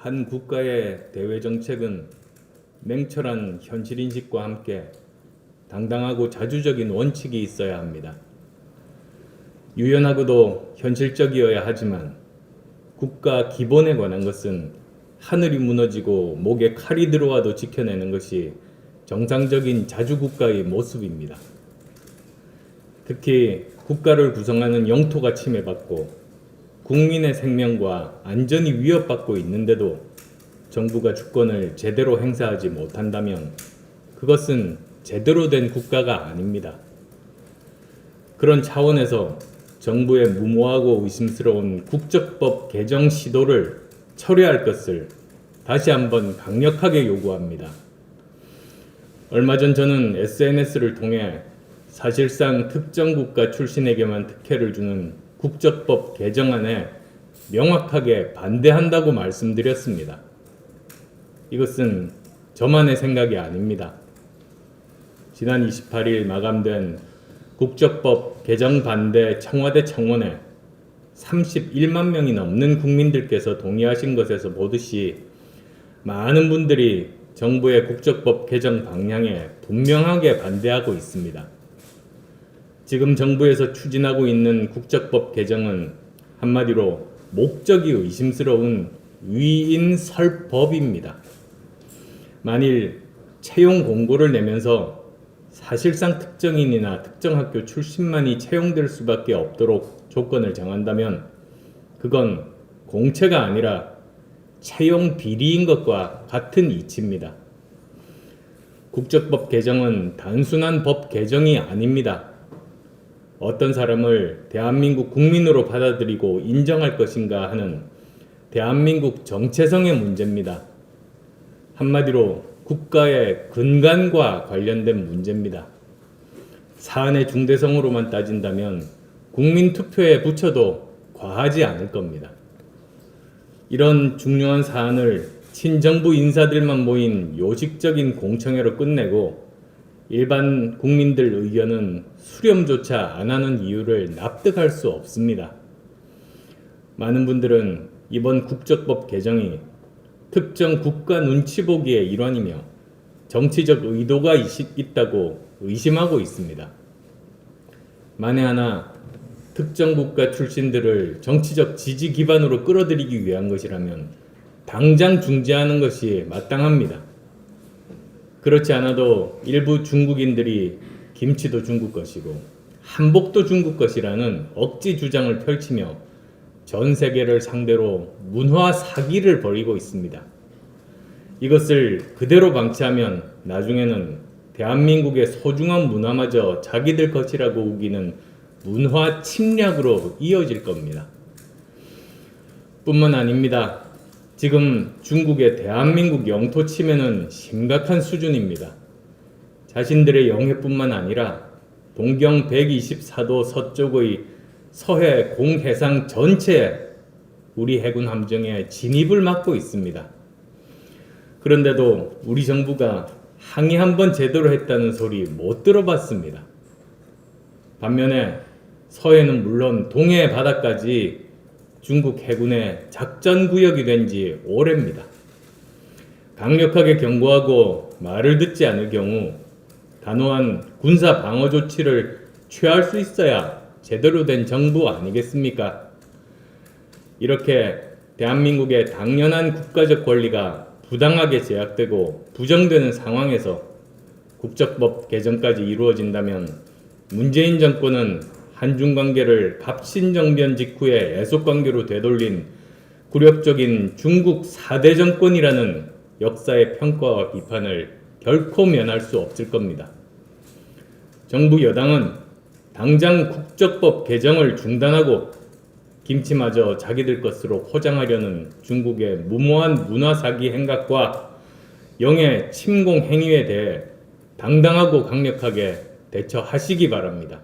한 국가의 대외 정책은 냉철한 현실인식과 함께 당당하고 자주적인 원칙이 있어야 합니다. 유연하고도 현실적이어야 하지만 국가 기본에 관한 것은 하늘이 무너지고 목에 칼이 들어와도 지켜내는 것이 정상적인 자주국가의 모습입니다. 특히 국가를 구성하는 영토가 침해받고 국민의 생명과 안전이 위협받고 있는데도 정부가 주권을 제대로 행사하지 못한다면 그것은 제대로 된 국가가 아닙니다. 그런 차원에서 정부의 무모하고 의심스러운 국적법 개정 시도를 철회할 것을 다시 한번 강력하게 요구합니다. 얼마 전 저는 SNS를 통해 사실상 특정 국가 출신에게만 특혜를 주는 국적법 개정안에 명확하게 반대한다고 말씀드렸습니다. 이것은 저만의 생각이 아닙니다. 지난 28일 마감된 국적법 개정 반대 청와대 청원에 31만 명이 넘는 국민들께서 동의하신 것에서 보듯이 많은 분들이 정부의 국적법 개정 방향에 분명하게 반대하고 있습니다. 지금 정부에서 추진하고 있는 국적법 개정은 한마디로 목적이 의심스러운 위인설법입니다. 만일 채용 공고를 내면서 사실상 특정인이나 특정 학교 출신만이 채용될 수밖에 없도록 조건을 정한다면 그건 공채가 아니라 채용 비리인 것과 같은 이치입니다. 국적법 개정은 단순한 법 개정이 아닙니다. 어떤 사람을 대한민국 국민으로 받아들이고 인정할 것인가 하는 대한민국 정체성의 문제입니다. 한마디로 국가의 근간과 관련된 문제입니다. 사안의 중대성으로만 따진다면 국민 투표에 붙여도 과하지 않을 겁니다. 이런 중요한 사안을 친정부 인사들만 모인 요식적인 공청회로 끝내고 일반 국민들 의견은 수렴조차 안 하는 이유를 납득할 수 없습니다. 많은 분들은 이번 국적법 개정이 특정 국가 눈치 보기의 일환이며 정치적 의도가 있다고 의심하고 있습니다. 만에 하나 특정 국가 출신들을 정치적 지지 기반으로 끌어들이기 위한 것이라면 당장 중지하는 것이 마땅합니다. 그렇지 않아도 일부 중국인들이 김치도 중국 것이고 한복도 중국 것이라는 억지 주장을 펼치며 전 세계를 상대로 문화 사기를 벌이고 있습니다. 이것을 그대로 방치하면 나중에는 대한민국의 소중한 문화마저 자기들 것이라고 우기는 문화 침략으로 이어질 겁니다. 뿐만 아닙니다. 지금 중국의 대한민국 영토 침해는 심각한 수준입니다. 자신들의 영해뿐만 아니라 동경 124도 서쪽의 서해 공해상 전체에 우리 해군 함정에 진입을 막고 있습니다. 그런데도 우리 정부가 항의 한번 제대로 했다는 소리 못 들어봤습니다. 반면에 서해는 물론 동해 바다까지 중국 해군의 작전구역이 된 지 오래입니다. 강력하게 경고하고 말을 듣지 않을 경우 단호한 군사 방어 조치를 취할 수 있어야 제대로 된 정부 아니겠습니까? 이렇게 대한민국의 당연한 국가적 권리가 부당하게 제약되고 부정되는 상황에서 국적법 개정까지 이루어진다면 문재인 정권은 한중 관계를 갑신정변 직후에 애속관계로 되돌린 굴욕적인 중국 4대 정권이라는 역사의 평가와 비판을 결코 면할 수 없을 겁니다. 정부 여당은 당장 국적법 개정을 중단하고 김치마저 자기들 것으로 포장하려는 중국의 무모한 문화사기 행각과 영해 침공 행위에 대해 당당하고 강력하게 대처하시기 바랍니다.